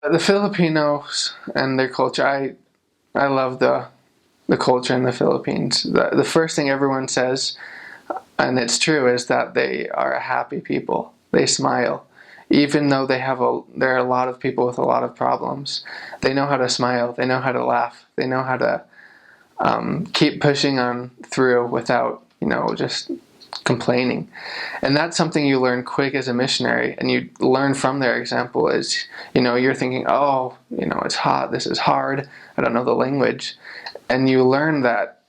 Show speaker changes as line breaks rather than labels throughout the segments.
The Filipinos and their culture, I love the culture in the Philippines. The first thing everyone says, and it's true, is that they are a happy people. They smile. Even though there are a lot of people with a lot of problems, they know how to smile. They know how to laugh. They know how to keep pushing on through without, just complaining. And that's something you learn quick as a missionary, and you learn from their example is, you're thinking, oh, it's hot, this is hard, I don't know the language. And you learn that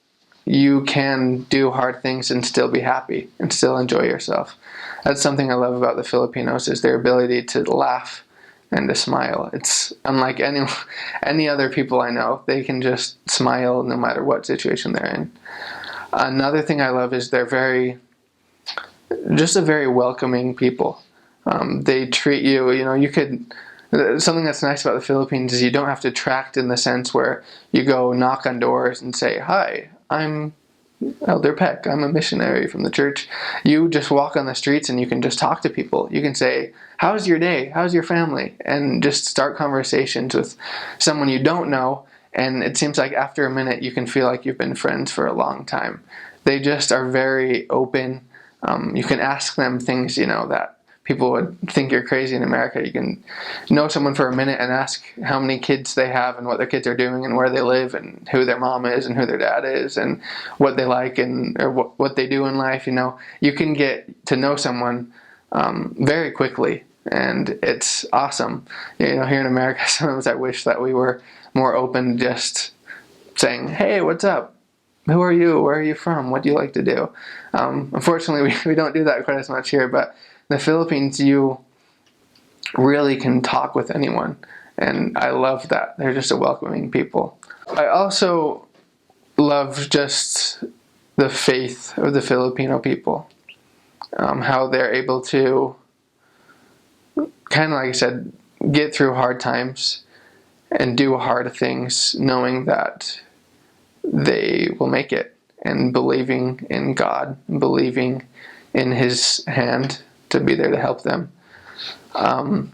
you can do hard things and still be happy and still enjoy yourself. That's something I love about the Filipinos, is their ability to laugh and to smile. It's unlike any other people I know. They can just smile no matter what situation they're in. Another thing I love is they're just a very welcoming people. They treat you, something that's nice about the Philippines is you don't have to tract in the sense where you go knock on doors and say, hi, I'm Elder Peck, I'm a missionary from the church. You just walk on the streets and you can just talk to people. You can say, how's your day? How's your family? And just start conversations with someone you don't know. And it seems like after a minute you can feel like you've been friends for a long time. They just are very open. You can ask them things, that people would think you're crazy in America. You can know someone for a minute and ask how many kids they have and what their kids are doing and where they live and who their mom is and who their dad is and what they like or what they do in life. You can get to know someone very quickly, and it's awesome. Here in America, sometimes I wish that we were more open to just saying, hey, what's up? Who are you? Where are you from? What do you like to do? Unfortunately, we don't do that quite as much here, but in the Philippines, you really can talk with anyone, and I love that. They're just a welcoming people. I also love just the faith of the Filipino people, how they're able to, kind of like I said, get through hard times and do hard things knowing that they will make it, and believing in God, believing in His hand to be there to help them. And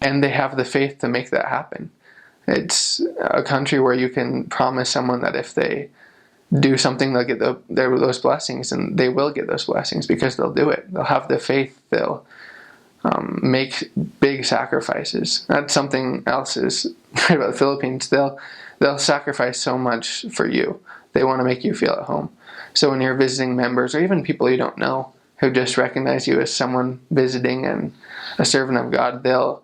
they have the faith to make that happen. It's a country where you can promise someone that if they do something, they'll get those blessings, and they will get those blessings because they'll do it. They'll have the faith. They'll make big sacrifices. That's something else is great about the Philippines. They'll sacrifice so much for you. They want to make you feel at home. So when you're visiting members, or even people you don't know, who just recognize you as someone visiting and a servant of God, they'll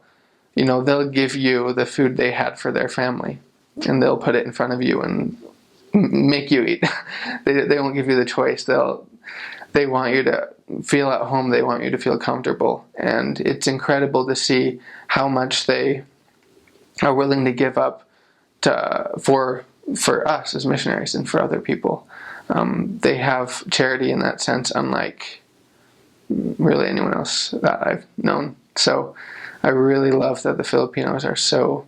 give you the food they had for their family, and they'll put it in front of you and make you eat. They won't give you the choice. They want you to feel at home. They want you to feel comfortable, and it's incredible to see how much they are willing to give up for us as missionaries and for other people. They have charity in that sense, unlike really anyone else that I've known. So I really love that the Filipinos are so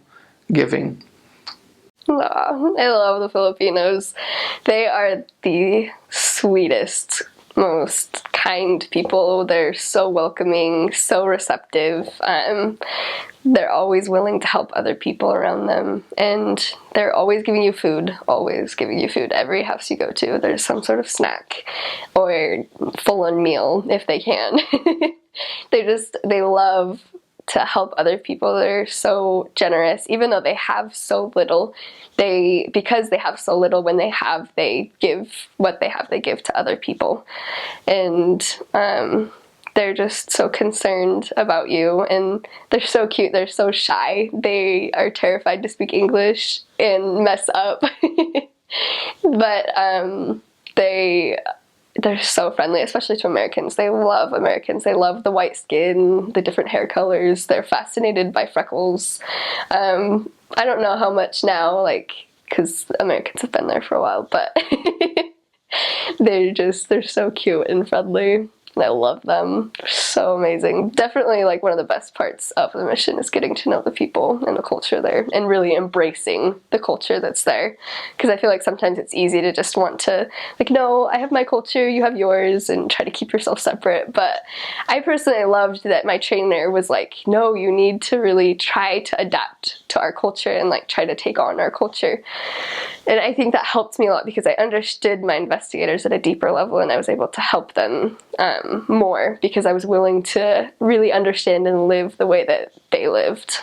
giving.
Aw, I love the Filipinos. They are the sweetest, most kind people. They're so welcoming, so receptive. They're always willing to help other people around them, and they're always giving you food, always giving you food. Every house you go to, there's some sort of snack or full-on meal if they can. They love to help other people. They're so generous, even though they have so little. Because they have so little, when they give what they have, they give to other people. And they're just so concerned about you, and they're so cute. They're so shy. They are terrified to speak English and mess up. But they're so friendly, especially to Americans. They love Americans. They love the white skin, the different hair colors. They're fascinated by freckles. I don't know how much now, because Americans have been there for a while, but they're so cute and friendly. and I love them. They're so amazing. Definitely like one of the best parts of the mission is getting to know the people and the culture there and really embracing the culture that's there. Because I feel like sometimes it's easy to just want to, like, no, I have my culture, you have yours, and try to keep yourself separate. But I personally loved that my trainer was like, no, you need to really try to adapt to our culture and like try to take on our culture. And I think that helped me a lot because I understood my investigators at a deeper level, and I was able to help them more because I was willing to really understand and live the way that they lived.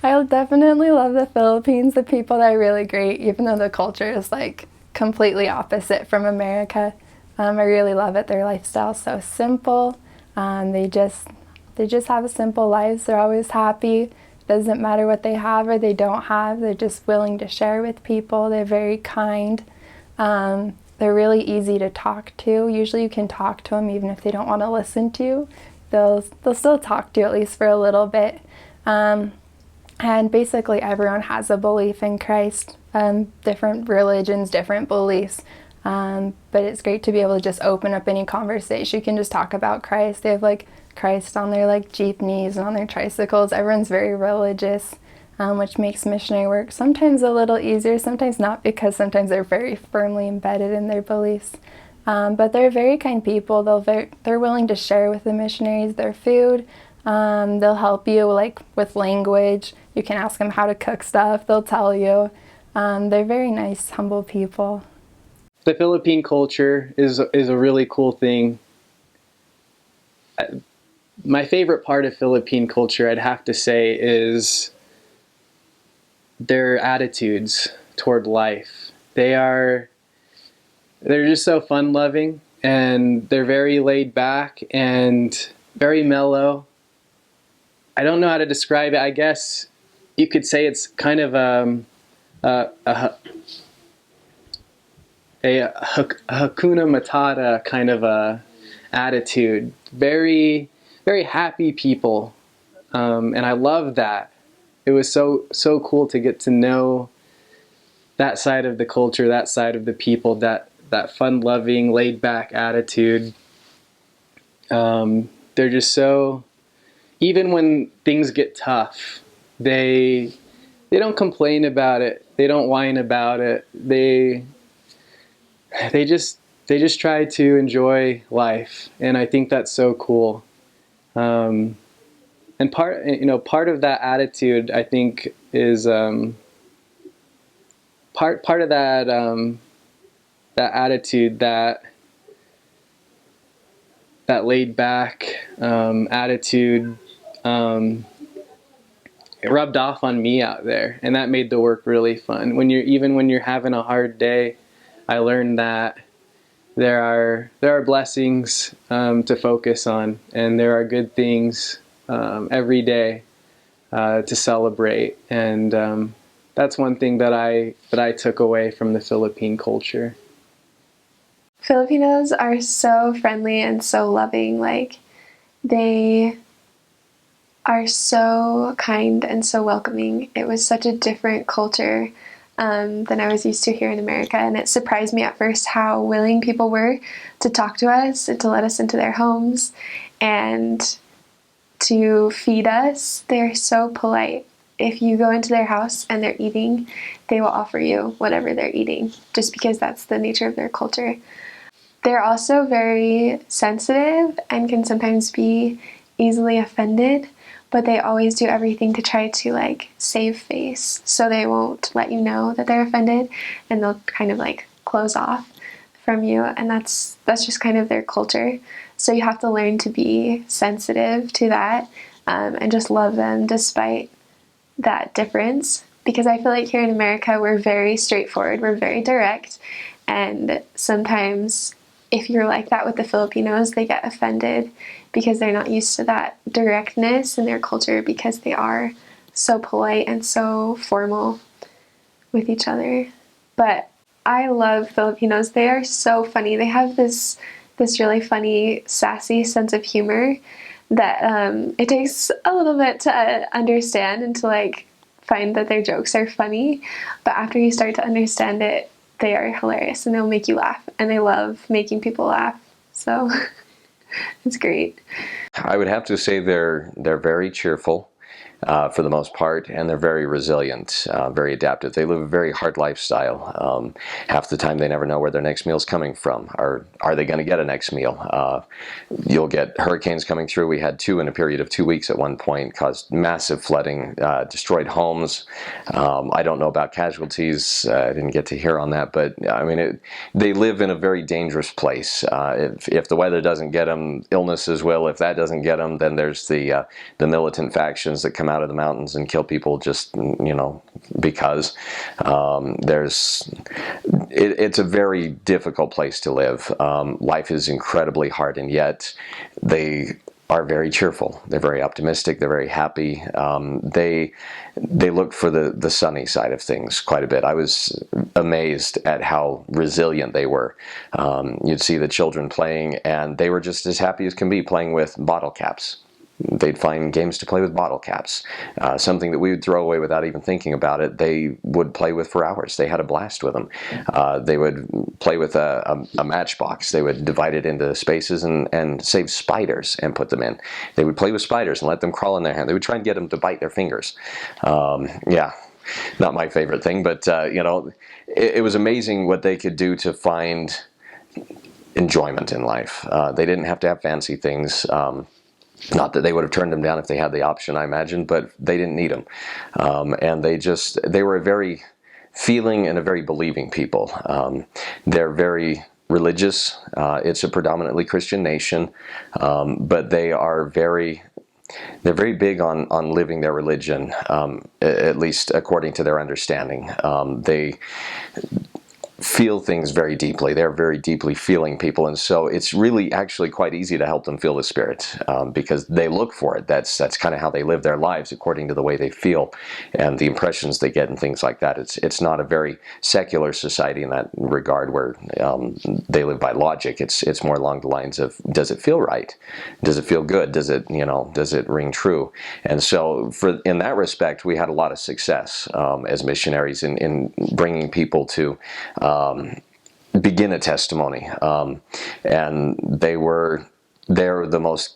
I definitely love the Philippines. The people there are really great, even though the culture is like completely opposite from America. I really love it. Their lifestyle's so simple. They just have simple lives. They're always happy. Doesn't matter what they have or they don't have. They're just willing to share with people. They're very kind. They're really easy to talk to. Usually you can talk to them even if they don't want to listen to you. They'll still talk to you at least for a little bit. And basically everyone has a belief in Christ. Different religions, different beliefs. But it's great to be able to just open up any conversation. You can just talk about Christ. They have like Christ on their like jeepneys and on their tricycles. Everyone's very religious, which makes missionary work sometimes a little easier, sometimes not, because sometimes they're very firmly embedded in their beliefs. But they're very kind people. They're willing to share with the missionaries their food. They'll help you like with language. You can ask them how to cook stuff. They'll tell you. They're very nice, humble people.
The Philippine culture is a really cool thing. My favorite part of Philippine culture, I'd have to say, is their attitudes toward life. They're just so fun-loving, and they're very laid back and very mellow. I don't know how to describe it. I guess you could say it's kind of a Hakuna Matata kind of a attitude. Very, very happy people, and I love that. It was so cool to get to know that side of the culture, that side of the people, that fun-loving, laid-back attitude. They're just so, even when things get tough, they don't complain about it. They don't whine about it. They just try to enjoy life, and I think that's so cool. And part of that attitude, I think, is part of that that attitude, that laid back attitude. It rubbed off on me out there, and that made the work really fun. When you're having a hard day, I learned that there are blessings to focus on, and there are good things every day to celebrate. And that's one thing that I took away from the Philippine culture.
Filipinos are so friendly and so loving. Like, they are so kind and so welcoming. It was such a different culture than I was used to here in America, and it surprised me at first how willing people were to talk to us and to let us into their homes and to feed us. They're so polite. If you go into their house and they're eating, they will offer you whatever they're eating, just because that's the nature of their culture. They're also very sensitive and can sometimes be easily offended, but they always do everything to try to like save face, so they won't let you know that they're offended, and they'll kind of like close off from you, and that's just kind of their culture. So you have to learn to be sensitive to that and just love them despite that difference, because I feel like here in America we're very straightforward, we're very direct, and sometimes if you're like that with the Filipinos, they get offended because they're not used to that directness in their culture, because they are so polite and so formal with each other. But I love Filipinos. They are so funny. They have this really funny, sassy sense of humor that it takes a little bit to understand and to like find that their jokes are funny. But after you start to understand it, they are hilarious, and they'll make you laugh, and they love making people laugh. So It's great.
I would have to say they're very cheerful. For the most part, and they're very resilient, very adaptive. They live a very hard lifestyle. Half the time they never know where their next meal's coming from. Are they going to get a next meal? You'll get hurricanes coming through. We had 2 in a period of 2 weeks at one point, caused massive flooding, destroyed homes. I don't know about casualties. I didn't get to hear on that, but I mean, they live in a very dangerous place. If the weather doesn't get them, illnesses will. If that doesn't get them, then there's the militant factions that come out of the mountains and kill people just, because it's a very difficult place to live. Life is incredibly hard, and yet they are very cheerful. They're very optimistic. They're very happy. They look for the sunny side of things quite a bit. I was amazed at how resilient they were. You'd see the children playing, and they were just as happy as can be playing with bottle caps. They'd find games to play with bottle caps, something that we would throw away without even thinking about it. They would play with for hours. They had a blast with them. They would play with a matchbox. They would divide it into spaces and save spiders and put them in. They would play with spiders and let them crawl in their hand. They would try and get them to bite their fingers. Yeah, not my favorite thing, but it was amazing what they could do to find enjoyment in life. They didn't have to have fancy things. Not that they would have turned them down if they had the option, I imagine, but they didn't need them. And they were a very feeling and a very believing people. They're very religious. It's a predominantly Christian nation, but they're very big on living their religion, at least according to their understanding. They feel things very deeply. They're very deeply feeling people, and so it's really actually quite easy to help them feel the Spirit, because they look for it. That's kind of how they live their lives, according to the way they feel and the impressions they get and things like that. It's not a very secular society in that regard, where they live by logic. It's more along the lines of, does it feel right? Does it feel good? Does it ring true? And so in that respect, we had a lot of success as missionaries in bringing people to begin a testimony, and they're the most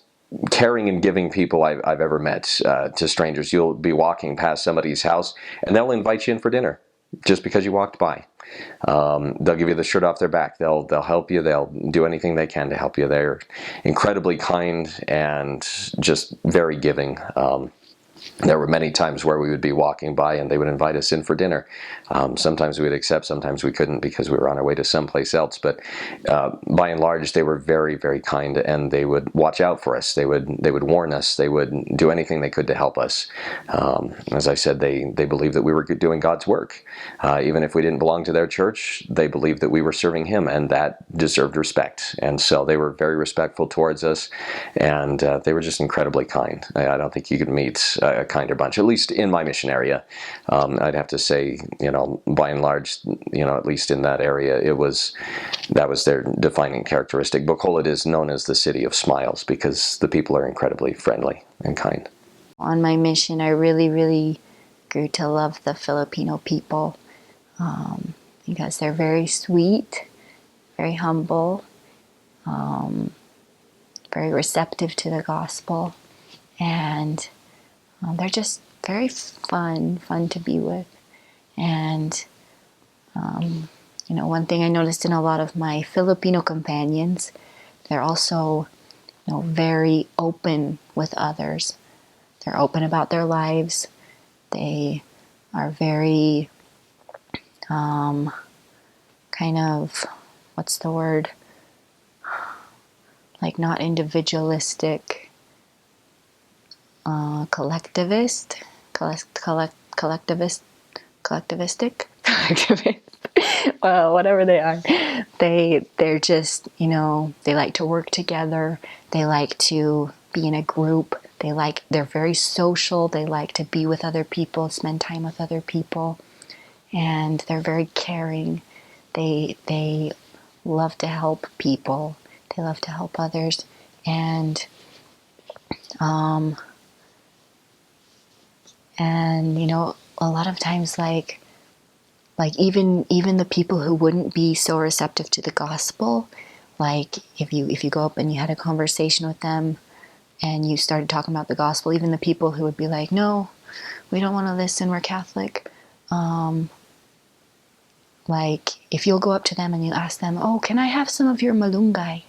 caring and giving people I've ever met to strangers. You'll be walking past somebody's house and they'll invite you in for dinner just because you walked by. They'll give you the shirt off their back. They'll help you. They'll do anything they can to help you. They're incredibly kind and just very giving. There were many times where we would be walking by and they would invite us in for dinner. Sometimes we would accept, sometimes we couldn't because we were on our way to someplace else. But by and large, they were very, very kind, and they would watch out for us. They would warn us. They would do anything they could to help us. As I said, they believed that we were doing God's work. Even if we didn't belong to their church, they believed that we were serving Him, and that deserved respect. And so they were very respectful towards us, and they were just incredibly kind. I don't think you could meet a kinder bunch, at least in my mission area. I'd have to say, by and large, at least in that area, that was their defining characteristic. Bacolod is known as the city of smiles because the people are incredibly friendly and kind.
On my mission, I really, really grew to love the Filipino people because they're very sweet, very humble, very receptive to the gospel, and they're just very fun to be with. And one thing I noticed in a lot of my Filipino companions, they're also very open with others. They're open about their lives. They are very kind of, what's the word, like not individualistic, collectivistic. Well, whatever they are, they're just, they like to work together. They like to be in a group. They're very social. They like to be with other people, spend time with other people, and they're very caring. They love to help people. They love to help others, and a lot of times, like even the people who wouldn't be so receptive to the gospel Like if you go up and you had a conversation with them and you started talking about the gospel, even the people who would be like, no, we don't want to listen, we're Catholic. Like if you'll go up to them and you ask them, oh, can I have some of your malunggay?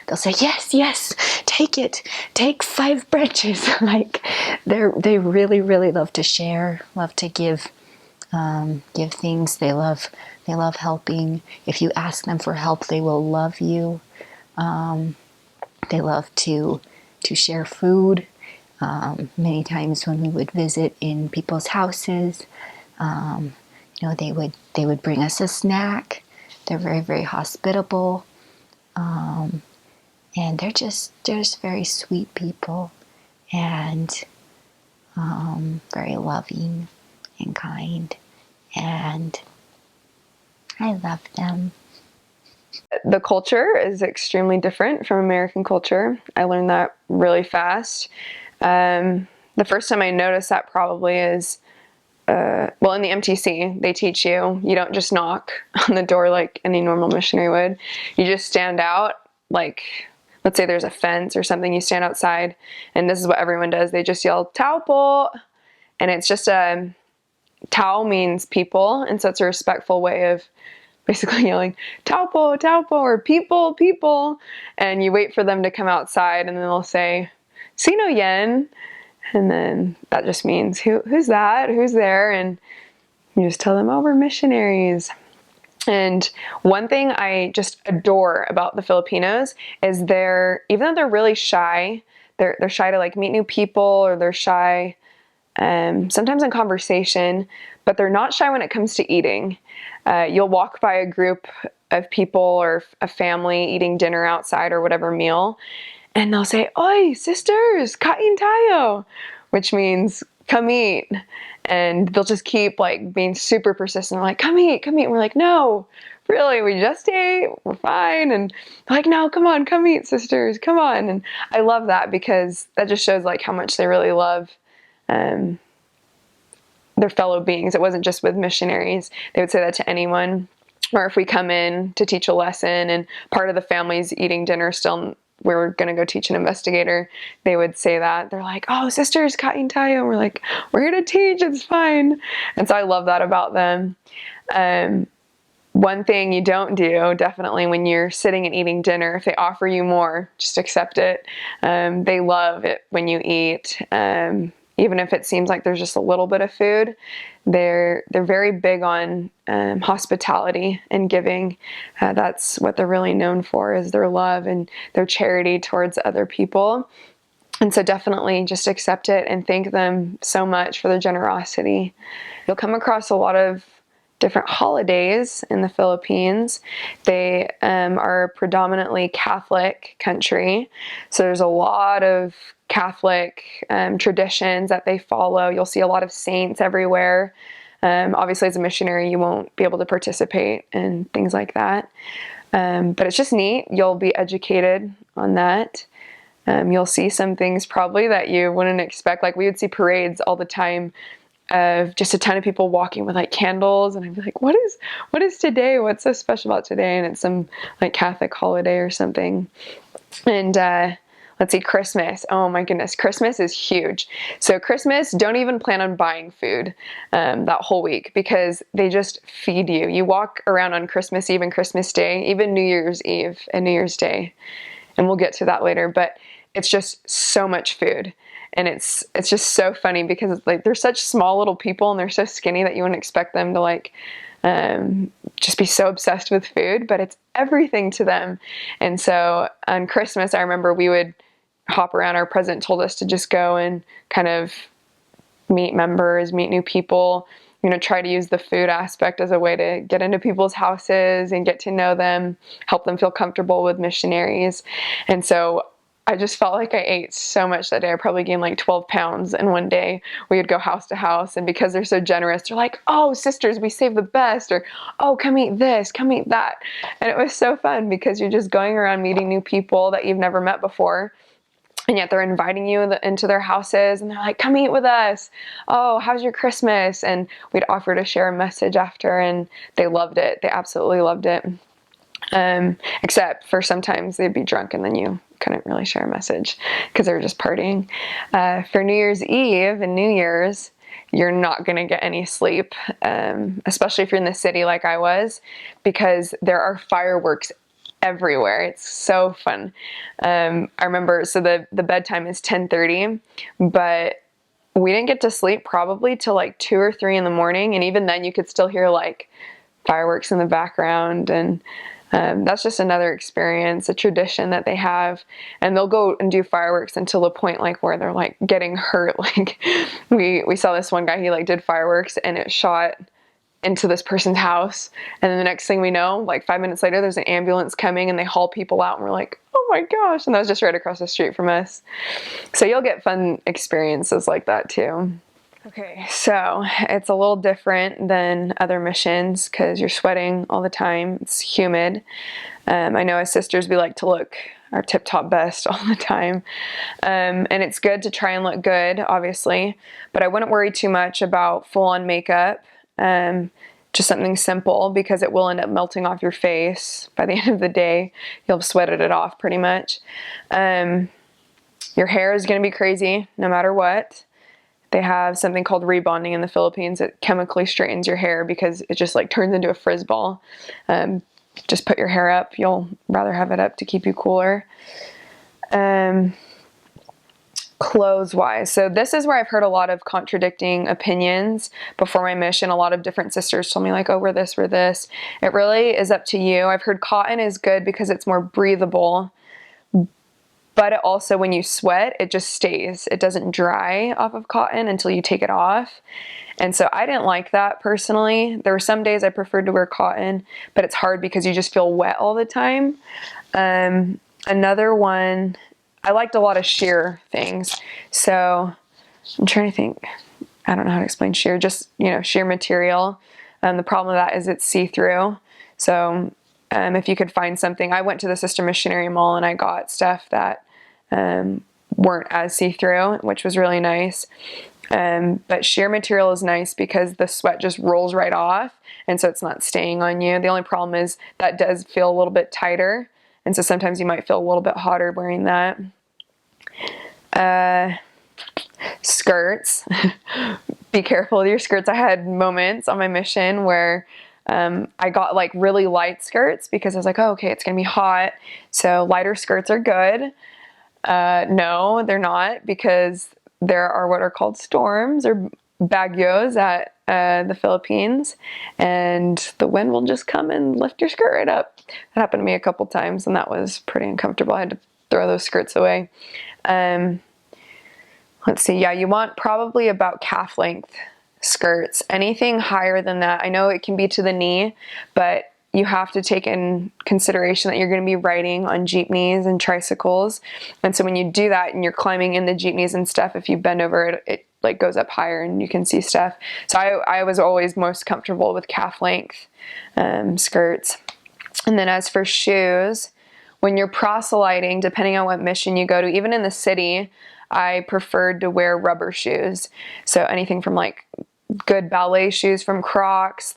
They'll say, yes, yes, take it. Take 5 branches. Like they really, really love to share, love to give things. They love helping. If you ask them for help, they will love you. They love to share food. Many times when we would visit in people's houses, they would bring us a snack. They're very, very hospitable. And they're just very sweet people, and very loving and kind, and I love them.
The culture is extremely different from American culture. I learned that really fast. The first time I noticed that probably is, in the MTC, they teach you don't just knock on the door like any normal missionary would. You just stand out, like, let's say there's a fence or something, you stand outside, and this is what everyone does. They just yell, "Tao po," and it's just Tao means people, and so it's a respectful way of basically yelling, "Tao po, or people, people," and you wait for them to come outside, and then they'll say, "Sino yen," and then that just means, who's that? Who's there? And you just tell them, "Oh, we're missionaries." And one thing I just adore about the Filipinos is even though they're really shy, they're shy to like meet new people, or they're shy sometimes in conversation, but they're not shy when it comes to eating. You'll walk by a group of people or a family eating dinner outside or whatever meal, and they'll say, "Oi, sisters, kain tayo," which means come eat. And they'll just keep like being super persistent, like, come eat. And we're like, no, really, we just ate, we're fine. And they're like, no, come on, come eat, sisters, come on. And I love that because that just shows like how much they really love their fellow beings. It wasn't just with missionaries. They would say that to anyone. Or if we come in to teach a lesson and part of the family's eating dinner still, we're going to go teach an investigator, they would say that. They're like, "Oh, sisters, kain tayo." And we're like, "We're here to teach, it's fine." And so I love that about them. One thing you don't do, definitely when you're sitting and eating dinner, if they offer you more, just accept it. They love it when you eat. Even if it seems like there's just a little bit of food, they're very big on hospitality and giving. That's what they're really known for, is their love and their charity towards other people. And so definitely just accept it and thank them so much for their generosity. You'll come across a lot of different holidays in the Philippines. They are a predominantly Catholic country, so there's a lot of Catholic traditions that they follow. You'll see a lot of saints everywhere. Obviously, as a missionary, you won't be able to participate in things like that. But it's just neat. You'll be educated on that. You'll see some things probably that you wouldn't expect. Like we would see parades all the time of just a ton of people walking with like candles, and I'd be like, what is today? What's so special about today? And it's some like Catholic holiday or something. And let's see, Christmas. Oh my goodness, Christmas is huge. So Christmas, don't even plan on buying food that whole week, because they just feed you. You walk around on Christmas Eve and Christmas Day, even New Year's Eve and New Year's Day, and we'll get to that later, but it's just so much food. And it's just so funny because like they're such small little people and they're so skinny that you wouldn't expect them to like just be so obsessed with food, but it's everything to them. And so on Christmas, I remember we would hop around. Our president told us to just go and kind of meet members, meet new people, try to use the food aspect as a way to get into people's houses and get to know them, help them feel comfortable with missionaries. And so I just felt like I ate so much that day. I probably gained like 12 pounds in one day. We would go house to house, and because they're so generous, they're like, "Oh, sisters, we save the best," or "Oh, come eat this, come eat that." And it was so fun because you're just going around meeting new people that you've never met before. And yet they're inviting you into their houses, and they're like, "Come eat with us. Oh, how's your Christmas?" And we'd offer to share a message after, and they loved it. They absolutely loved it.
Except for sometimes they'd be drunk and then you couldn't really share a message because they were just partying. For New Year's Eve and New Year's, you're not going to get any sleep, especially if you're in the city like I was, because there are fireworks everywhere. It's so fun. I remember, so the bedtime is 10:30, but we didn't get to sleep probably till like 2 or 3 in the morning. And even then you could still hear like fireworks in the background. And that's just another experience, a tradition that they have. And they'll go and do fireworks until the point like where they're like getting hurt. Like we saw this one guy, he like did fireworks and it shot into this person's house. And then the next thing we know, like 5 minutes later, there's an ambulance coming and they haul people out and we're like, oh my gosh. And that was just right across the street from us. So you'll get fun experiences like that too. Okay, so it's a little different than other missions because you're sweating all the time. It's humid. I know as sisters, we like to look our tip-top best all the time. And it's good to try and look good, obviously, but I wouldn't worry too much about full-on makeup. Just something simple because it will end up melting off your face. By the end of the day, you'll have sweated it off pretty much. Your hair is going to be crazy no matter what. They have something called rebonding in the Philippines. It chemically straightens your hair because it just like turns into a frizz ball. Just put your hair up. You'll rather have it up to keep you cooler. Clothes wise. So this is where I've heard a lot of contradicting opinions before my mission. A lot of different sisters told me like, oh, wear this, wear this. It really is up to you. I've heard cotton is good because it's more breathable. But it also, when you sweat, it just stays. It doesn't dry off of cotton until you take it off. And so I didn't like that personally. There were some days I preferred to wear cotton, but it's hard because you just feel wet all the time. Another one, I liked a lot of sheer things. So I'm trying to think. I don't know how to explain sheer. Just, sheer material. The problem with that is it's see-through. So if you could find something, I went to the Sister Missionary Mall and I got stuff that weren't as see-through, which was really nice. But sheer material is nice because the sweat just rolls right off, and so it's not staying on you. The only problem is that does feel a little bit tighter, and so sometimes you might feel a little bit hotter wearing that. Skirts. Be careful with your skirts. I had moments on my mission where I got like really light skirts because I was like, oh, okay, it's gonna be hot. So lighter skirts are good. No, they're not, because there are what are called storms or bagyos at the Philippines, and the wind will just come and lift your skirt right up. That happened to me a couple times, and that was pretty uncomfortable. I had to throw those skirts away. Let's see. Yeah, you want probably about calf length skirts. Anything higher than that, I know it can be to the knee, but you have to take in consideration that you're going to be riding on jeepneys and tricycles. And so when you do that and you're climbing in the jeepneys and stuff, if you bend over it like goes up higher and you can see stuff. So I was always most comfortable with calf length skirts. And then as for shoes, when you're proselyting, depending on what mission you go to, even in the city, I preferred to wear rubber shoes. So anything from like good ballet shoes from Crocs,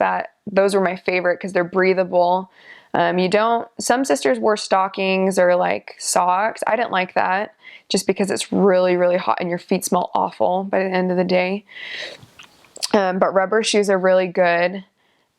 those were my favorite because they're breathable. Some sisters wore stockings or like socks. I didn't like that just because it's really, really hot and your feet smell awful by the end of the day. But rubber shoes are really good.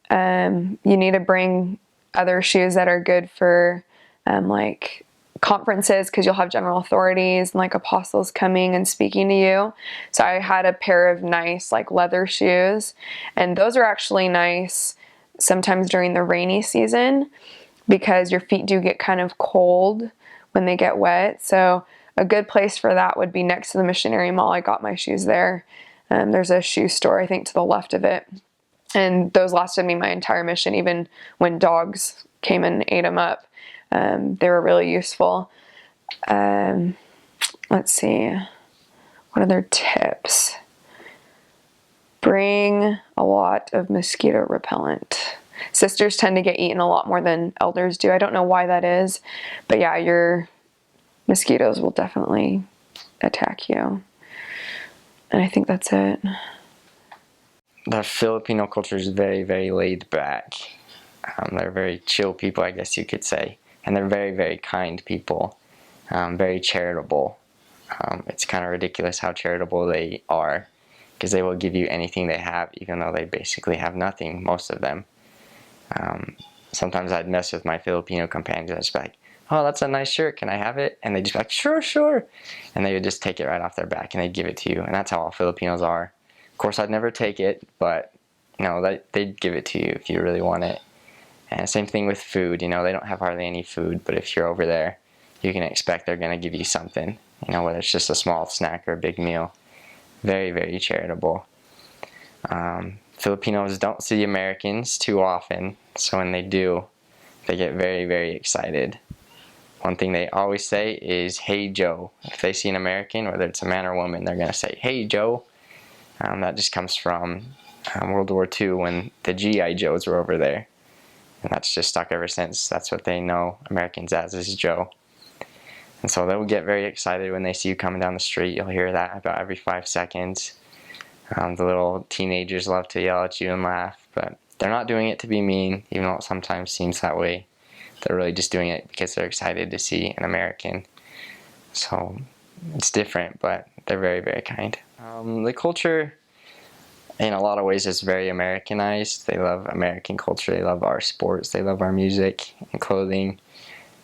You need to bring other shoes that are good for like conferences, because you'll have general authorities and like apostles coming and speaking to you. So I had a pair of nice like leather shoes, and those are actually nice sometimes during the rainy season because your feet do get kind of cold when they get wet. So a good place for that would be next to the missionary mall. I got my shoes there. There's a shoe store, I think, to the left of it. And those lasted me my entire mission, even when dogs came and ate them up. They were really useful. Let's see. What other tips? Bring a lot of mosquito repellent. Sisters tend to get eaten a lot more than elders do. I don't know why that is, but yeah, your mosquitoes will definitely attack you. And I think that's it.
The Filipino culture is very, very laid back. They're very chill people, I guess you could say. And they're very, very kind people, very charitable. It's kind of ridiculous how charitable they are, because they will give you anything they have, even though they basically have nothing, most of them. Sometimes I'd mess with my Filipino companions. I'd just be like, oh, that's a nice shirt, can I have it? And they'd just be like, sure, sure. And they would just take it right off their back and they'd give it to you. And that's how all Filipinos are. Of course, I'd never take it, but they'd give it to you if you really want it. And same thing with food. They don't have hardly any food, but if you're over there, you can expect they're going to give you something, whether it's just a small snack or a big meal. Very, very charitable. Filipinos don't see Americans too often, so when they do, they get very, very excited. One thing they always say is, hey Joe. If they see an American, whether it's a man or woman, they're going to say, hey Joe. That just comes from World War II when the GI Joes were over there. And that's just stuck ever since. That's what they know Americans as, is Joe. And so they'll get very excited when they see you coming down the street. You'll hear that about every 5 seconds. The little teenagers love to yell at you and laugh, but they're not doing it to be mean, even though it sometimes seems that way. They're really just doing it because they're excited to see an American. So it's different, but they're very, very kind. The culture, in a lot of ways, is very Americanized. They love American culture. They love our sports. They love our music and clothing,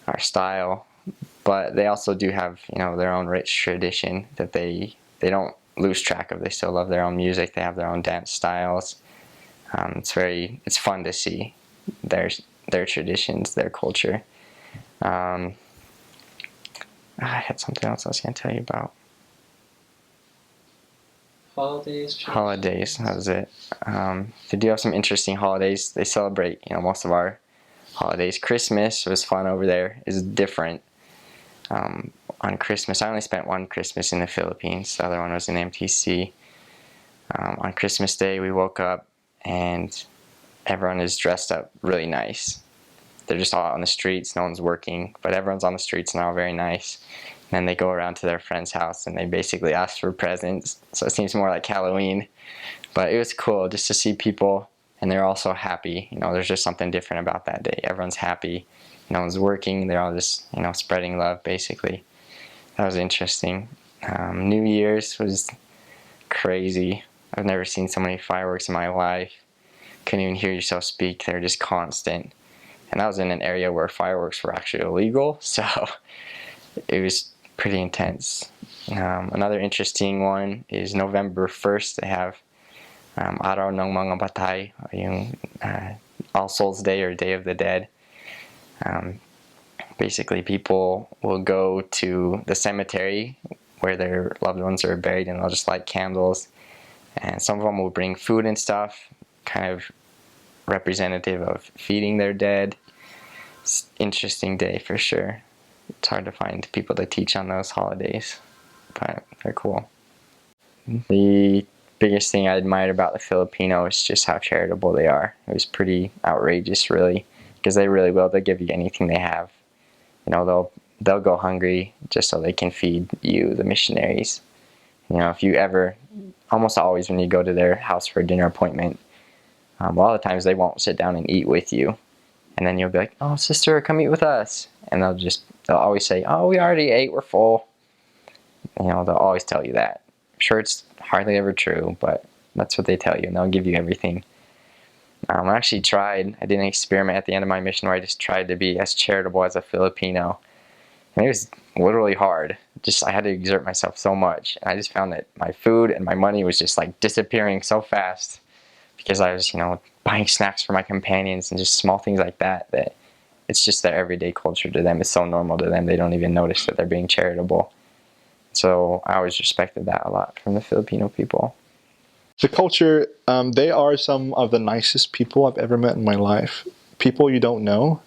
our style. But they also do have, their own rich tradition that they don't lose track of. They still love their own music. They have their own dance styles. It's fun to see their traditions, their culture. I had something else I was going to tell you about. Holidays, that was it. They do have some interesting holidays. They celebrate, most of our holidays. Christmas was fun over there. It's different. On Christmas, I only spent one Christmas in the Philippines. The other one was in MTC. On Christmas Day, we woke up and everyone is dressed up really nice. They're just all out on the streets. No one's working, but everyone's on the streets now, very nice. And then they go around to their friend's house and they basically ask for presents. So it seems more like Halloween. But it was cool just to see people, and they're also happy. There's just something different about that day. Everyone's happy. No one's working. They're all just, spreading love, basically. That was interesting. New Year's was crazy. I've never seen so many fireworks in my life. Couldn't even hear yourself speak. They were just constant. And that was in an area where fireworks were actually illegal, so it was pretty intense. Another interesting one is November 1st. They have Araw ng Mga Patay, yung All Souls Day or Day of the Dead. Basically, people will go to the cemetery where their loved ones are buried, and they'll just light candles. And some of them will bring food and stuff, kind of representative of feeding their dead. It's an interesting day for sure. It's hard to find people to teach on those holidays, but they're cool. The biggest thing I admired about the Filipino is just how charitable they are. It was pretty outrageous, really, because they really will. They'll give you anything they have. They'll go hungry just so they can feed you, the missionaries. If you ever, almost always when you go to their house for a dinner appointment, a lot of times they won't sit down and eat with you. And then you'll be like, oh, sister, come eat with us. And they'll always say, oh, we already ate, we're full. They'll always tell you that. I'm sure it's hardly ever true, but that's what they tell you, and they'll give you everything. I actually tried, I did an experiment at the end of my mission where I just tried to be as charitable as a Filipino. And it was literally hard. I had to exert myself so much. And I just found that my food and my money was just like disappearing so fast because I was, buying snacks for my companions and just small things like that it's just their everyday culture to them. It's so normal to them. They don't even notice that they're being charitable. So I always respected that a lot from the Filipino people.
The culture, they are some of the nicest people I've ever met in my life. People you don't know.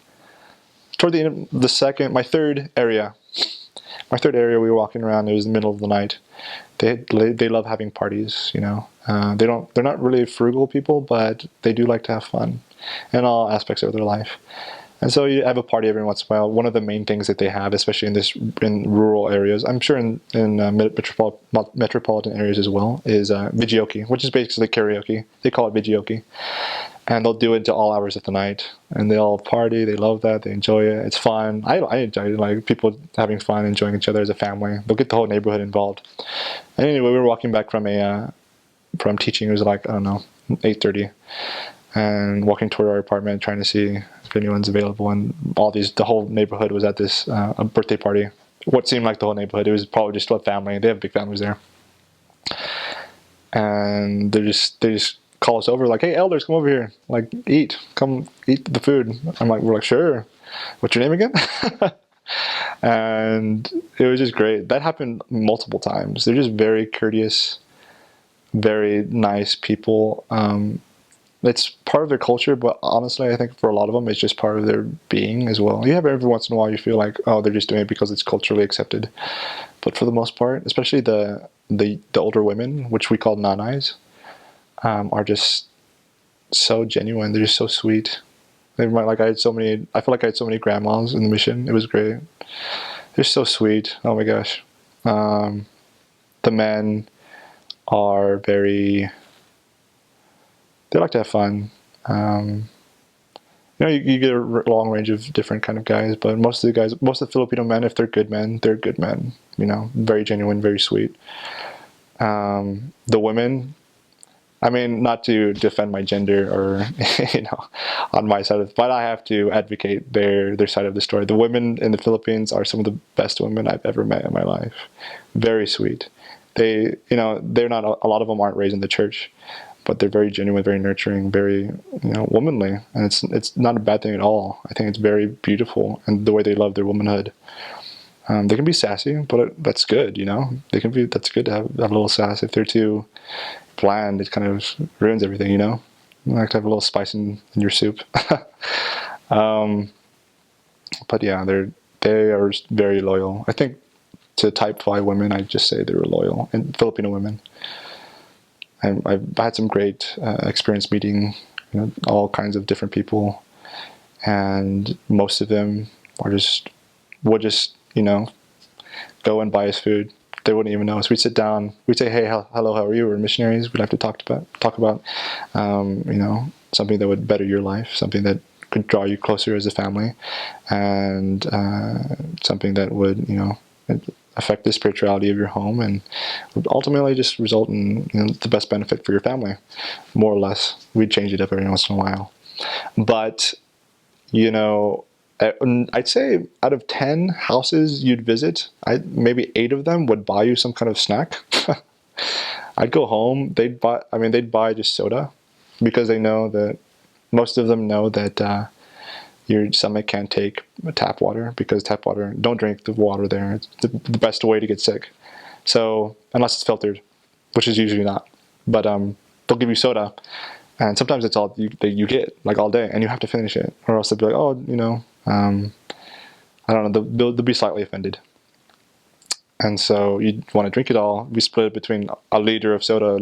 Toward the end of my third area, we were walking around. It was the middle of the night. They love having parties. They're not really frugal people, but they do like to have fun in all aspects of their life. And so you have a party every once in a while. One of the main things that they have, especially in rural areas, I'm sure in metropolitan areas as well, is videoke, which is basically karaoke. They call it videoke. and they'll do it to all hours of the night, and they all party. They love that. They enjoy it. It's fun. I enjoy it. Like people having fun, enjoying each other as a family. They'll get the whole neighborhood involved. And anyway, we were walking back from from teaching. It was like, I don't know, 8:30, and walking toward our apartment, trying to see if anyone's available. And the whole neighborhood was at this a birthday party. What seemed like the whole neighborhood. It was probably just a family. They have big families there, and they just call us over like, hey, elders, come over here, like come eat the food. We're like, sure. What's your name again? And it was just great. That happened multiple times. They're just very courteous, very nice people. It's part of their culture, but honestly, I think for a lot of them, it's just part of their being as well. You have every once in a while you feel like, oh, they're just doing it because it's culturally accepted. But for the most part, especially the older women, which we call nanais, are just so genuine. They're just so sweet. I feel like I had so many grandmas in the mission. It was great. They're so sweet. Oh my gosh. The men are they like to have fun. You get a long range of different kind of guys, but most of the Filipino men, if they're good men, they're good men. Very genuine, very sweet. The women, I mean, not to defend my gender or, on my side but I have to advocate their side of the story. The women in the Philippines are some of the best women I've ever met in my life. Very sweet. They're not, a lot of them aren't raised in the church, but they're very genuine, very nurturing, very, womanly. And it's not a bad thing at all. I think it's very beautiful, and the way they love their womanhood. They can be sassy, but that's good, that's good to have a little sass. If they're too bland, it kind of ruins everything, You like to have a little spice in your soup. But yeah, they are very loyal. I think to type 5 women, I'd just say they were loyal, and Filipino women. And I've had some great experience meeting all kinds of different people, and most of them would just go and buy us food. They wouldn't even know us. We'd sit down. We'd say, "Hey, hello, how are you?" We're missionaries. We'd have to talk about, something that would better your life, something that could draw you closer as a family, and something that would, affect the spirituality of your home, and would ultimately just result in the best benefit for your family, more or less. We'd change it up every once in a while, but I'd say out of 10 houses you'd visit, maybe 8 of them would buy you some kind of snack. I'd go home, they'd buy just soda, because they know that, most of them know that your stomach can't take tap water, because tap water, don't drink the water there. It's the best way to get sick. So, unless it's filtered, which is usually not. But they'll give you soda, and sometimes it's all you get, like all day, and you have to finish it, or else they'll be like, oh, I don't know, they'll be slightly offended. And so you want to drink it all. We split it between a liter of soda, a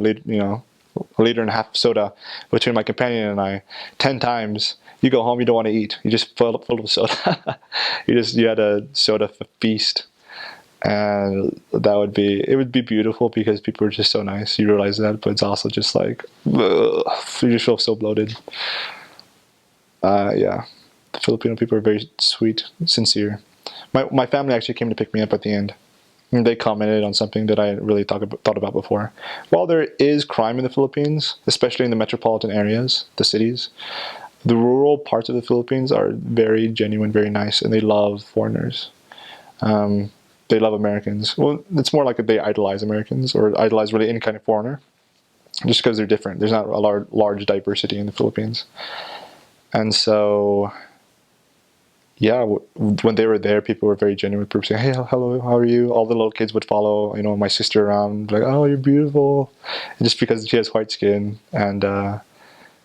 liter and a half of soda between my companion and I, 10 times. You go home, you don't want to eat. You just filled with soda. you had a soda feast. And it would be beautiful, because people are just so nice. You realize that, but it's also just like, ugh, you just feel so bloated. Yeah. The Filipino people are very sweet, sincere. My family actually came to pick me up at the end. And they commented on something that I really thought about before. While there is crime in the Philippines, especially in the metropolitan areas, the cities, the rural parts of the Philippines are very genuine, very nice, and they love foreigners. They love Americans. Well, it's more like they idolize Americans, or idolize really any kind of foreigner, just because they're different. There's not a large diversity in the Philippines. And so, yeah, when they were there, people were very genuine. People saying, "Hey, hello, how are you?" All the little kids would follow, my sister around, like, "Oh, you're beautiful," and just because she has white skin, and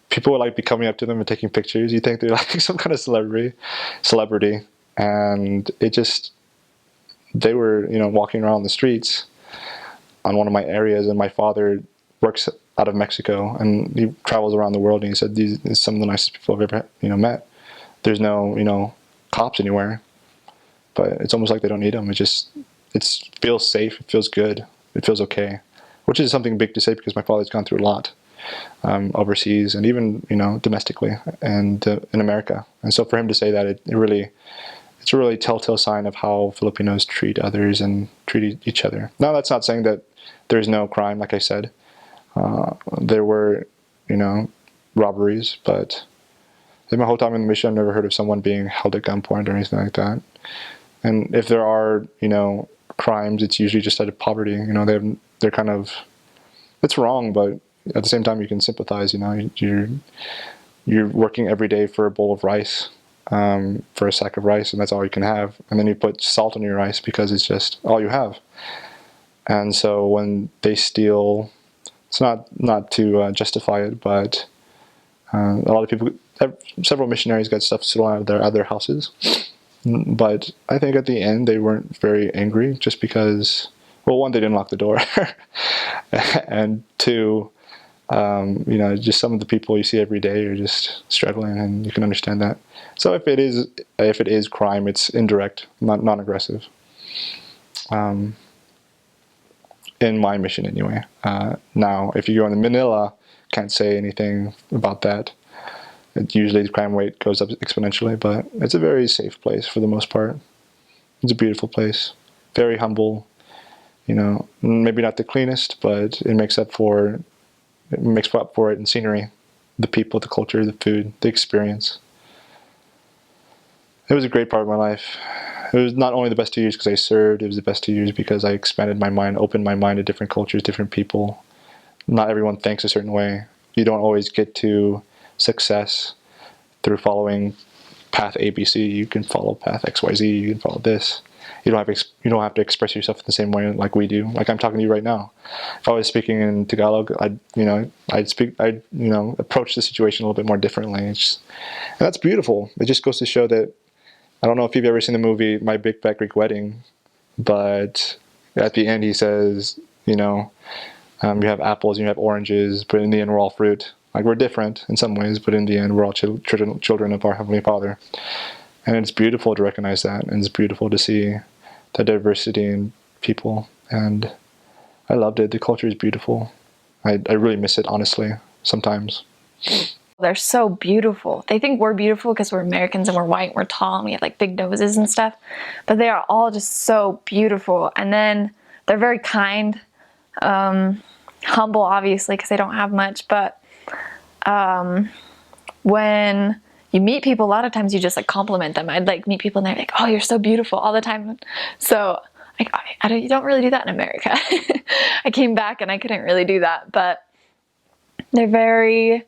people would be coming up to them and taking pictures. You think they're like some kind of celebrity, and they were, walking around the streets on one of my areas, and my father works out of Mexico, and he travels around the world, and he said, "These are some of the nicest people I've ever, met. There's no, cops anywhere, but it's almost like they don't need them. It feels safe. It feels good. It feels okay," which is something big to say, because my father's gone through a lot. overseas, and even domestically and in America. And so for him to say that, it's a really telltale sign of how Filipinos treat others and treat each other. Now, that's not saying that there's no crime. Like I said, there were robberies, but my whole time in the mission, I've never heard of someone being held at gunpoint or anything like that. And if there are crimes, it's usually just out of poverty. They're kind of, it's wrong, but at the same time you can sympathize. You're working every day for a bowl of rice, for a sack of rice, and that's all you can have. And then you put salt on your rice because it's just all you have. And so when they steal, it's not to justify it, but a lot of people, several missionaries got stuff stolen out of their other houses. But I think at the end they weren't very angry, just because, well, one, they didn't lock the door, and two, just some of the people you see every day are just struggling, and you can understand that. So if it is crime, it's indirect, not non-aggressive. In my mission, anyway. Now, if you go into Manila, can't say anything about that. Usually the crime rate goes up exponentially, but it's a very safe place for the most part. It's a beautiful place, very humble. Maybe not the cleanest, but it makes up for it in scenery, the people, the culture, the food, the experience. It was a great part of my life. It was not only the best 2 years because I served, it was the best 2 years because I expanded my mind, opened my mind to different cultures, different people. Not everyone thinks a certain way. You don't always get to success through following path ABC. You can follow path XYZ. You can follow this. You don't have to express yourself in the same way like we do. Like I'm talking to you right now. If I was speaking in Tagalog, I'd approach the situation a little bit more differently. And that's beautiful. It just goes to show that, I don't know if you've ever seen the movie My Big Fat Greek Wedding, but at the end he says, you have apples and you have oranges, but in the end we're all fruit. Like, we're different in some ways, but in the end we're all children of our Heavenly Father. And it's beautiful to recognize that, and it's beautiful to see the diversity in people. And I loved it. The culture is beautiful. I really miss it, honestly, sometimes.
They're so beautiful. They think we're beautiful because we're Americans and we're white and we're tall and we have like big noses and stuff. But they are all just so beautiful. And then they're very kind, humble, obviously, because they don't have much. But when you meet people, a lot of times you just like compliment them. I'd like meet people and they're like, "Oh, you're so beautiful," all the time. So you don't really do that in America. I came back and I couldn't really do that. But they're very...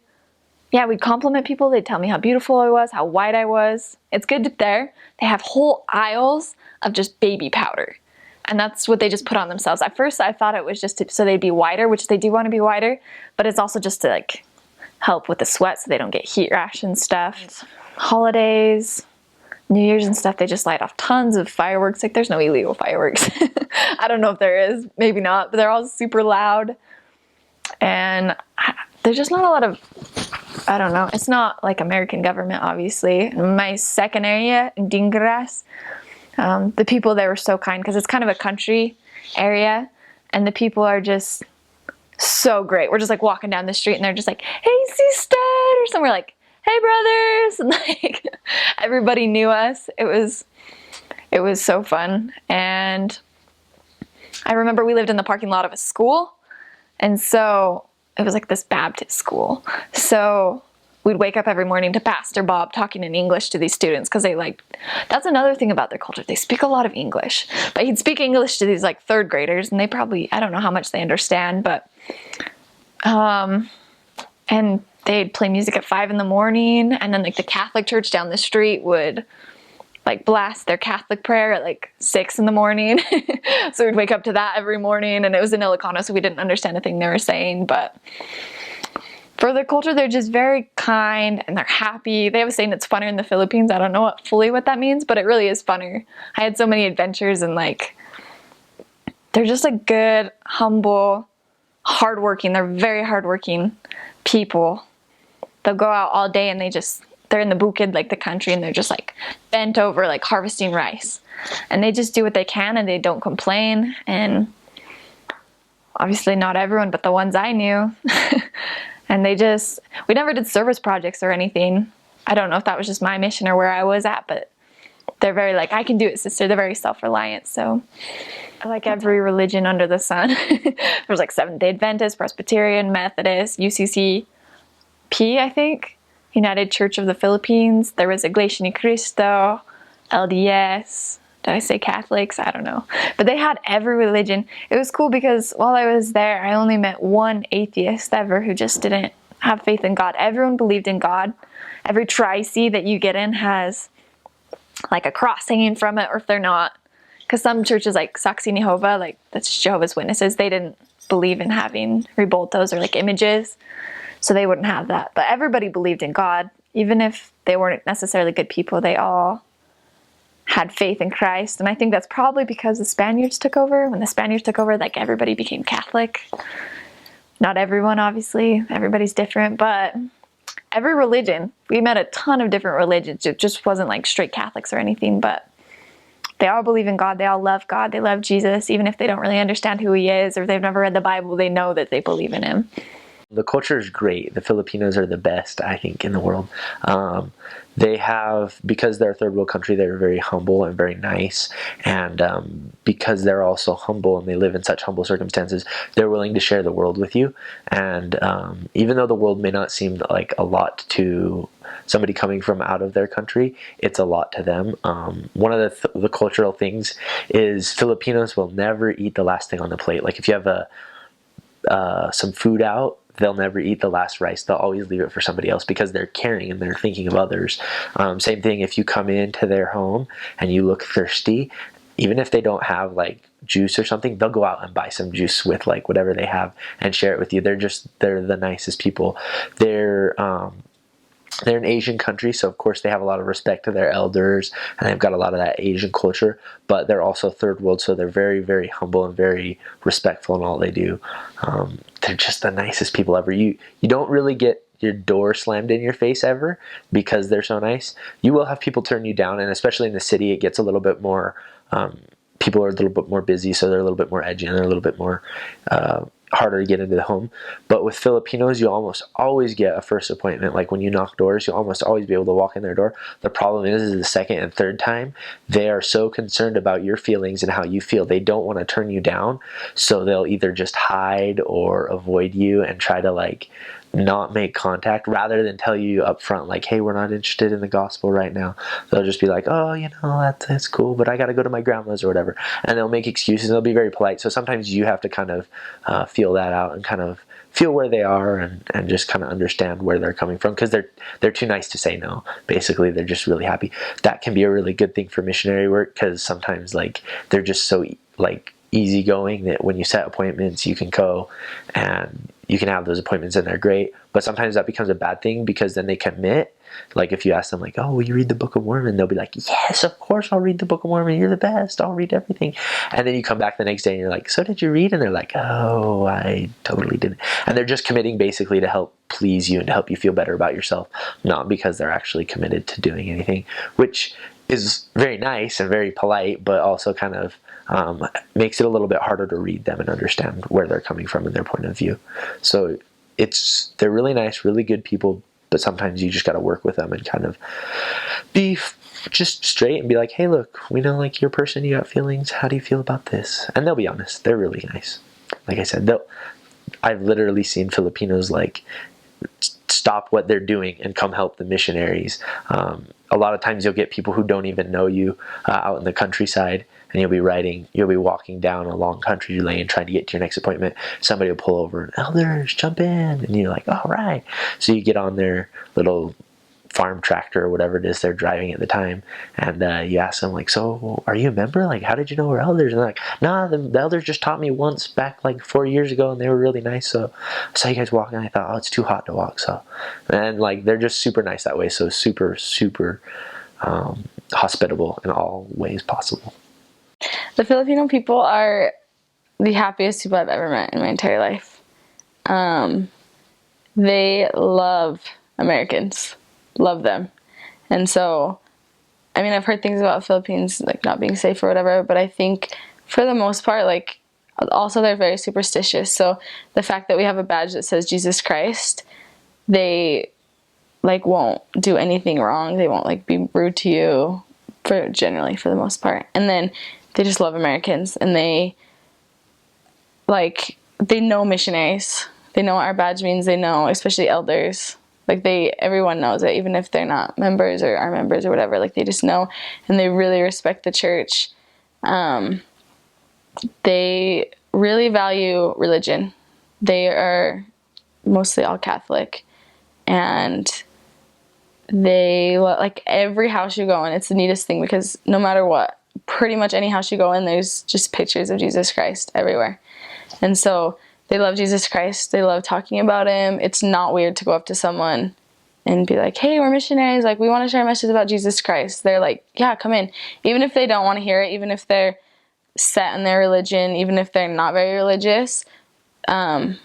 Yeah, we'd compliment people. They'd tell me how beautiful I was, how white I was. It's good there. They have whole aisles of just baby powder. And that's what they just put on themselves. At first, I thought it was just so they'd be whiter, which they do want to be whiter. But it's also just to like help with the sweat so they don't get heat rash and stuff. Holidays, New Year's and stuff, they just light off tons of fireworks. Like, there's no illegal fireworks. I don't know if there is. Maybe not. But they're all super loud. And there's just not a lot of... I don't know. It's not like American government, obviously. In my second area, in Dingras, the people there were so kind because it's kind of a country area, and the people are just so great. We're just like walking down the street, and they're just like, "Hey, sister," or somewhere like, "Hey, brothers," and like everybody knew us. It was so fun, and I remember we lived in the parking lot of a school, and so. It was like this Baptist school. So we'd wake up every morning to Pastor Bob talking in English to these students because that's another thing about their culture. They speak a lot of English. But he'd speak English to these like third graders and they probably, I don't know how much they understand, but, and they'd play music at 5 in the morning, and then like the Catholic church down the street would like blast their Catholic prayer at like 6 in the morning. So we'd wake up to that every morning, and it was in Ilocano, so we didn't understand a thing they were saying. But for their culture, they're just very kind and they're happy. They have a saying that's funner in the Philippines. I don't know fully what that means, but it really is funner. I had so many adventures, and like they're just like good, humble, hardworking. They're very hardworking people. They'll go out all day and they're in the bukid, like the country, and they're just like bent over, like harvesting rice. And they just do what they can and they don't complain. And obviously not everyone, but the ones I knew. And we never did service projects or anything. I don't know if that was just my mission or where I was at, but they're very like, I can do it, sister. They're very self-reliant. So I like every religion under the sun. There's like Seventh-day Adventist, Presbyterian, Methodist, UCCP, I think, United Church of the Philippines. There was Iglesia Ni Cristo, LDS. Did I say Catholics? I don't know. But they had every religion. It was cool because while I was there, I only met one atheist ever who just didn't have faith in God. Everyone believed in God. Every tri-C that you get in has like a cross hanging from it, or if they're not. Because some churches like Saksi Jehovah, like that's Jehovah's Witnesses, they didn't believe in having reboltos or like images. So they wouldn't have that. But everybody believed in God. Even if they weren't necessarily good people, they all had faith in Christ. And I think that's probably because the Spaniards took over. When the Spaniards took over, like everybody became Catholic. Not everyone, obviously. Everybody's different. But every religion, we met a ton of different religions. It just wasn't like straight Catholics or anything, but they all believe in God. They all love God. They love Jesus. Even if they don't really understand who he is or if they've never read the Bible, they know that they believe in him.
The culture is great. The Filipinos are the best, I think, in the world. They have, because they're a third world country, they're very humble and very nice. And because they're also humble and they live in such humble circumstances, they're willing to share the world with you. And even though the world may not seem like a lot to somebody coming from out of their country, it's a lot to them. One of the cultural things is Filipinos will never eat the last thing on the plate. Like if you have some food out, they'll never eat the last rice. They'll always leave it for somebody else because they're caring and they're thinking of others. Same thing if you come into their home and you look thirsty, even if they don't have like juice or something, they'll go out and buy some juice with like whatever they have and share it with you. They're the nicest people. They're an Asian country, so of course they have a lot of respect to their elders, and they've got a lot of that Asian culture, but they're also third world, so they're very, very humble and very respectful in all they do. They're just the nicest people ever. You don't really get your door slammed in your face ever because they're so nice. You will have people turn you down, and especially in the city, it gets a little bit more, people are a little bit more busy, so they're a little bit more edgy, and they're a little bit more harder to get into the home. But with Filipinos, you almost always get a first appointment. Like when you knock doors, you'll almost always be able to walk in their door. The problem is the second and third time, they are so concerned about your feelings and how you feel. They don't want to turn you down, so they'll either just hide or avoid you and try to like not make contact rather than tell you up front like, hey, we're not interested in the gospel right now. They'll just be like, oh, that's cool, but I got to go to my grandma's or whatever, and they'll make excuses and they'll be very polite. So sometimes you have to kind of feel that out and kind of feel where they are and just kind of understand where they're coming from, because they're too nice to say no. Basically, they're just really happy. That can be a really good thing for missionary work, because sometimes like they're just so like easygoing that when you set appointments, you can go and you can have those appointments and they're great. But sometimes that becomes a bad thing because then they commit. Like if you ask them like, oh, will you read the Book of Mormon? They'll be like, yes, of course I'll read the Book of Mormon. You're the best. I'll read everything. And then you come back the next day and you're like, so did you read? And they're like, oh, I totally didn't. And they're just committing basically to help please you and to help you feel better about yourself, not because they're actually committed to doing anything, which is very nice and very polite, but also kind of makes it a little bit harder to read them and understand where they're coming from and their point of view. So they're really nice, really good people, but sometimes you just got to work with them and kind of be just straight and be like, hey, look, we know like you're a person, you got feelings. How do you feel about this? And they'll be honest. They're really nice. Like I said, I've literally seen Filipinos like stop what they're doing and come help the missionaries. A lot of times you'll get people who don't even know you out in the countryside, and you'll be walking down a long country lane trying to get to your next appointment. Somebody will pull over, elders, jump in, and you're like, all right. So you get on their little farm tractor or whatever it is they're driving at the time, and you ask them like, so are you a member? Like, how did you know we're elders? And they're like, nah, the elders just taught me once back like 4 years ago, and they were really nice, so I saw you guys walking and I thought, oh, it's too hot to walk. So, and like they're just super nice that way, so super hospitable in all ways possible.
The Filipino people are the happiest people I've ever met in my entire life. They love Americans. Love them. And so, I mean, I've heard things about Philippines like not being safe or whatever, but I think for the most part, like, also they're very superstitious. So the fact that we have a badge that says Jesus Christ, they like won't do anything wrong. They won't like be rude to you generally for the most part. And then they just love Americans, and they know missionaries. They know what our badge means. They know, especially elders. Like everyone knows it, even if they're not members or are members or whatever. Like they just know, and they really respect the church. They really value religion. They are mostly all Catholic, and they like every house you go in. It's the neatest thing because no matter what, pretty much any house you go in, there's just pictures of Jesus Christ everywhere. And so they love Jesus Christ. They love talking about him. It's not weird to go up to someone and be like, hey, we're missionaries. Like, we want to share a message about Jesus Christ. They're like, yeah, come in. Even if they don't want to hear it, even if they're set in their religion, even if they're not very religious, they'll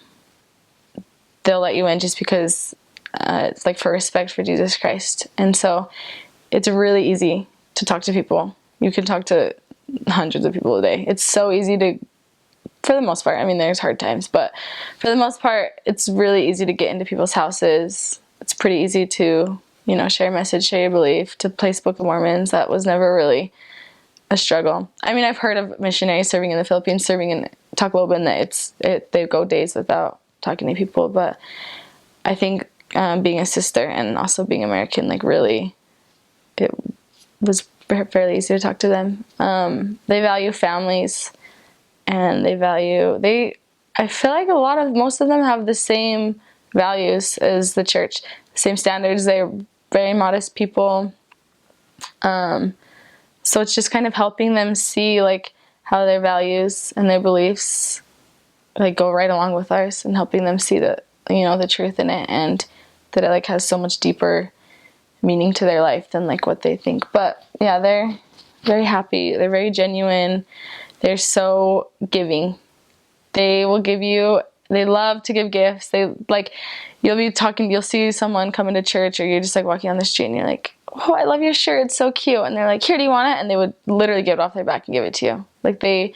let you in just because it's like for respect for Jesus Christ. And so it's really easy to talk to people. You can talk to hundreds of people a day. It's so easy to, for the most part, I mean, there's hard times, but for the most part, it's really easy to get into people's houses. It's pretty easy to, share a message, share your belief, to place Book of Mormons. That was never really a struggle. I mean, I've heard of missionaries serving in the Philippines, serving in Tacloban, that they go days without talking to people, but I think being a sister and also being American, like really, it was fairly easy to talk to them. They value families, and I feel like most of them have the same values as the church, same standards. They're very modest people. So it's just kind of helping them see like how their values and their beliefs like go right along with ours, and helping them see the truth in it, and that it like has so much deeper meaning to their life than like what they think. But yeah, they're very happy. They're very genuine. They're so giving. They love to give gifts. You'll see someone coming to church, or you're just like walking on the street and you're like, oh, I love your shirt. It's so cute. And they're like, here, do you want it? And they would literally get it off their back and give it to you. Like they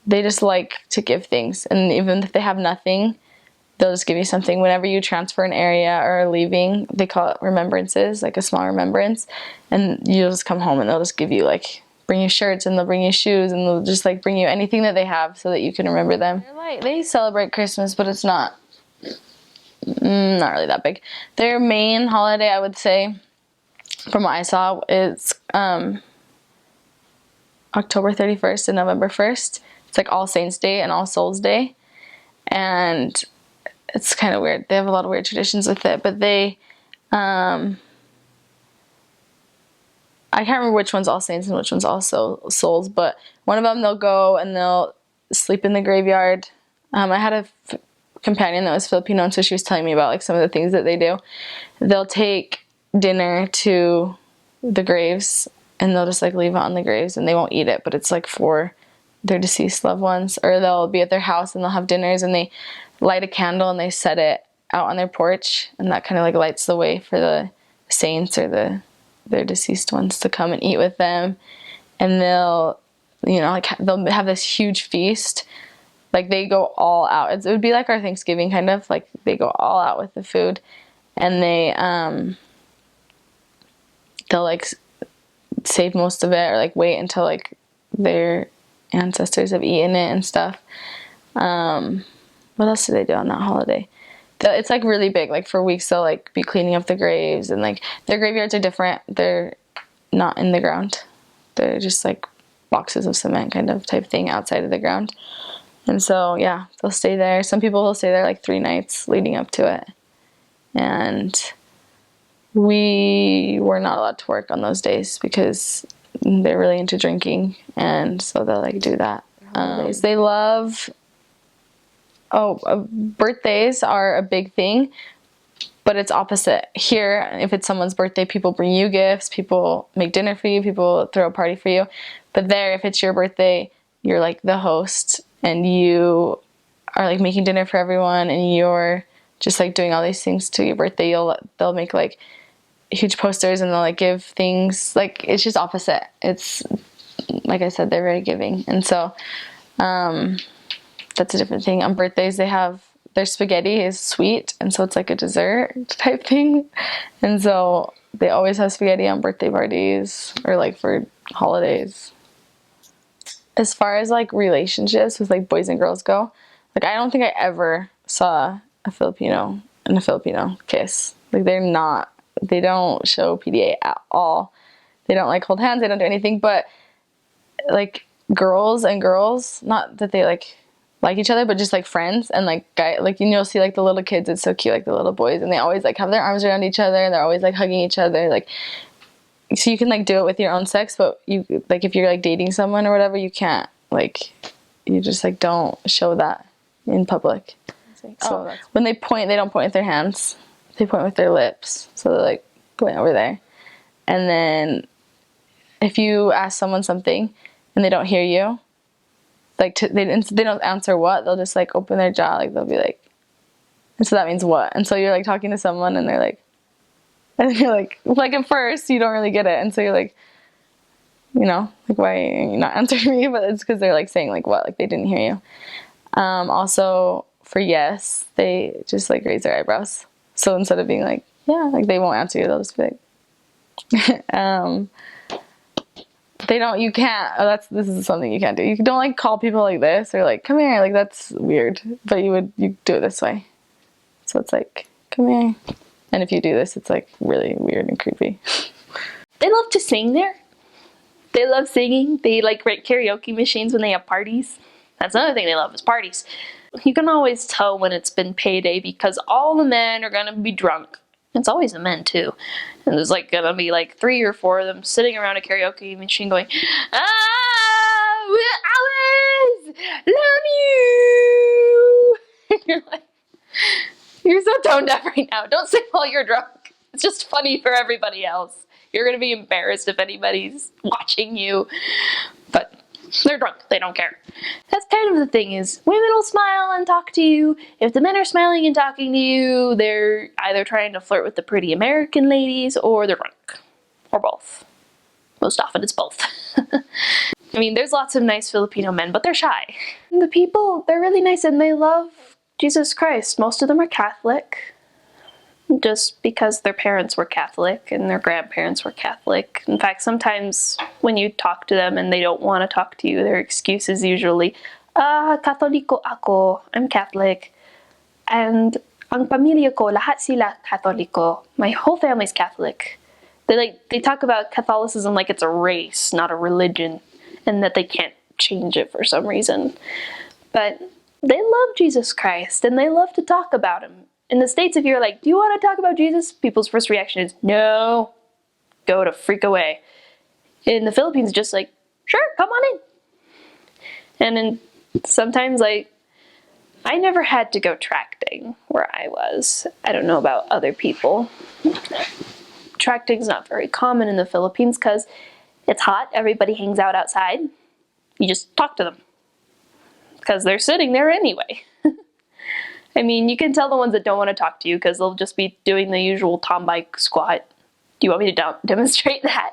just like to give things. And even if they have nothing, they'll just give you something. Whenever you transfer an area or are leaving, they call it remembrances, like a small remembrance. And you'll just come home and they'll just give you bring you shirts, and they'll bring you shoes, and they'll just bring you anything that they have so that you can remember them. They celebrate Christmas, but it's not really that big. Their main holiday, I would say, from what I saw, is October 31st and November 1st. It's like All Saints Day and All Souls Day. And it's kind of weird. They have a lot of weird traditions with it, but I can't remember which one's All Saints and which one's All Souls, but one of them they'll go and they'll sleep in the graveyard. I had a companion that was Filipino, and so she was telling me about some of the things that they do. They'll take dinner to the graves, and they'll just leave it on the graves, and they won't eat it, but it's for their deceased loved ones. Or they'll be at their house and they'll have dinners, and they light a candle and they set it out on their porch, and that kind of lights the way for the saints or their deceased ones to come and eat with them. And they'll have this huge feast. They go all out. It would be like our Thanksgiving, kind of. They go all out with the food, and they'll save most of it, or wait until their ancestors have eaten it and stuff. What else do they do on that holiday? It's really big. For weeks they'll be cleaning up the graves, and their graveyards are different. They're not in the ground. They're just boxes of cement kind of type thing outside of the ground. And so yeah, they'll stay there. Some people will stay there 3 nights leading up to it. And we were not allowed to work on those days because they're really into drinking, and so they'll do that. They love birthdays are a big thing, but it's opposite. Here, if it's someone's birthday, people bring you gifts, people make dinner for you, people throw a party for you. But there, if it's your birthday, you're the host, and you are making dinner for everyone, and you're just doing all these things to your birthday. They'll make huge posters, and they'll give things. It's just opposite. It's like I said, they're very giving, and so that's a different thing. On birthdays, they have their spaghetti is sweet, and so it's like a dessert type thing. And so they always have spaghetti on birthday parties or like for holidays. As far as like relationships with like boys and girls go, like I don't think I ever saw a Filipino and a Filipino kiss. Like they don't show PDA at all. They don't like hold hands, they don't do anything, but like girls and girls, not that they like each other, but just like friends and like like you'll see like the little kids, it's so cute, like the little boys, and they always like have their arms around each other and they're always like hugging each other, like, so you can like do it with your own sex, but you like if you're like dating someone or whatever, you can't, like, you just like don't show that in public. So when they point, they don't point with their hands, they point with their lips, so they're like going over there. And then if you ask someone something and they don't hear you, like they don't answer what, they'll just like open their jaw, like they'll be like, and so that means what? And so you're like talking to someone and they're like, and you're like at first you don't really get it, and so you're like, you know, like, why are you not answering me? But it's because they're like saying like what, like they didn't hear you. Also for yes, they just like raise their eyebrows. So instead of being like, yeah, like they won't answer you, they'll just be like you can't, this is something you can't do. You don't like call people like this or like, come here, like that's weird, but you do it this way. So it's like, come here. And if you do this, it's like really weird and creepy.
They love to sing there. They love singing. They like rent karaoke machines when they have parties. That's another thing they love, is parties. You can always tell when it's been payday because all the men are gonna be drunk. It's always the men too. And there's like gonna be like 3 or 4 of them sitting around a karaoke machine going, I always love you. And you're like, you're so tone deaf right now. Don't sing while you're drunk. It's just funny for everybody else. You're gonna be embarrassed if anybody's watching you. But they're drunk, they don't care. That's kind of the thing, is women will smile and talk to you. If the men are smiling and talking to you, they're either trying to flirt with the pretty American ladies or they're drunk. Or both. Most often it's both. I mean, there's lots of nice Filipino men, but they're shy. The people, they're really nice and they love Jesus Christ. Most of them are Catholic. Just because their parents were Catholic and their grandparents were Catholic. In fact, sometimes when you talk to them and they don't want to talk to you, their excuse is usually, Katoliko ako, I'm Catholic. And ang pamilya ko, lahat sila Katoliko. My whole family's Catholic. They talk about Catholicism like it's a race, not a religion, and that they can't change it for some reason. But they love Jesus Christ and they love to talk about him. In the States, if you're like, do you want to talk about Jesus? People's first reaction is, no, go to freak away. In the Philippines, just like, sure, come on in. And then sometimes, like, I never had to go tracting where I was. I don't know about other people. Tracting's not very common in the Philippines because it's hot. Everybody hangs out outside. You just talk to them because they're sitting there anyway. I mean, you can tell the ones that don't want to talk to you because they'll just be doing the usual tomboy squat. Do you want me to demonstrate that?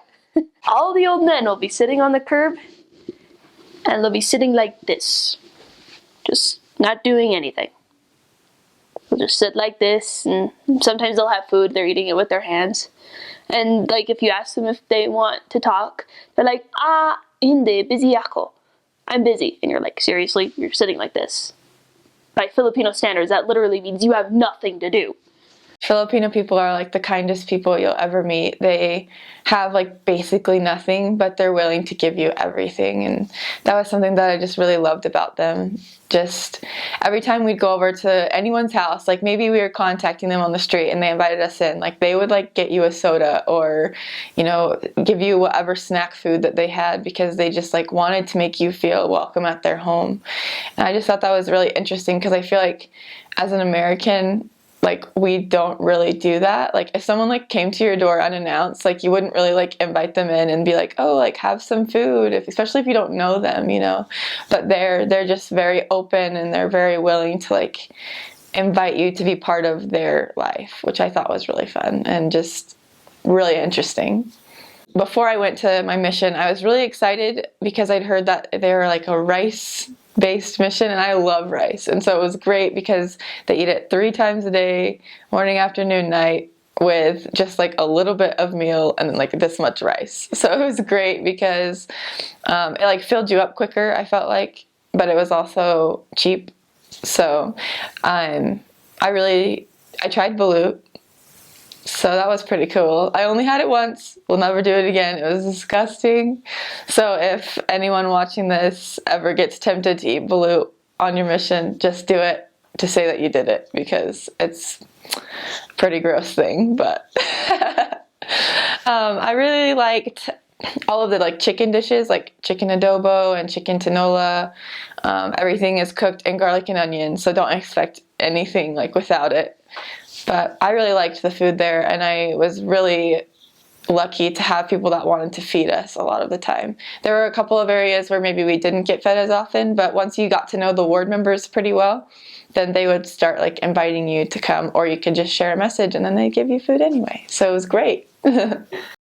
All the old men will be sitting on the curb and they'll be sitting like this. Just not doing anything. They'll just sit like this, and sometimes they'll have food, they're eating it with their hands. And like if you ask them if they want to talk, they're like, hindi, busy ako. I'm busy. And you're like, seriously? You're sitting like this? By Filipino standards, that literally means you have nothing to do.
Filipino people are like the kindest people you'll ever meet. They have like basically nothing, but they're willing to give you everything. And that was something that I just really loved about them. Just every time we'd go over to anyone's house, like maybe we were contacting them on the street and they invited us in, like they would like get you a soda or, you know, give you whatever snack food that they had because they just like wanted to make you feel welcome at their home. And I just thought that was really interesting because I feel like as an American, like we don't really do that. Like if someone like came to your door unannounced, like you wouldn't really like invite them in and be like, oh, like have some food, especially if you don't know them, you know. But they're just very open and they're very willing to like invite you to be part of their life, which I thought was really fun and just really interesting. Before I went to my mission, I was really excited because I'd heard that they were like a rice
based mission, and I love rice. And so it was great because they eat it 3 times a day, morning, afternoon, night, with just like a little bit of meal and then like this much rice. So it was great because it like filled you up quicker, I felt like, but it was also cheap. So I tried balut. So that was pretty cool. I only had it once. We'll never do it again. It was disgusting. So if anyone watching this ever gets tempted to eat balut on your mission, just do it to say that you did it, because it's a pretty gross thing. But I really liked all of the like chicken dishes, like chicken adobo and chicken tinola. Everything is cooked in garlic and onion, so don't expect anything like without it. But I really liked the food there, and I was really lucky to have people that wanted to feed us a lot of the time. There were a couple of areas where maybe we didn't get fed as often, but once you got to know the ward members pretty well, then they would start like inviting you to come, or you could just share a message and then they'd give you food anyway. So it was great.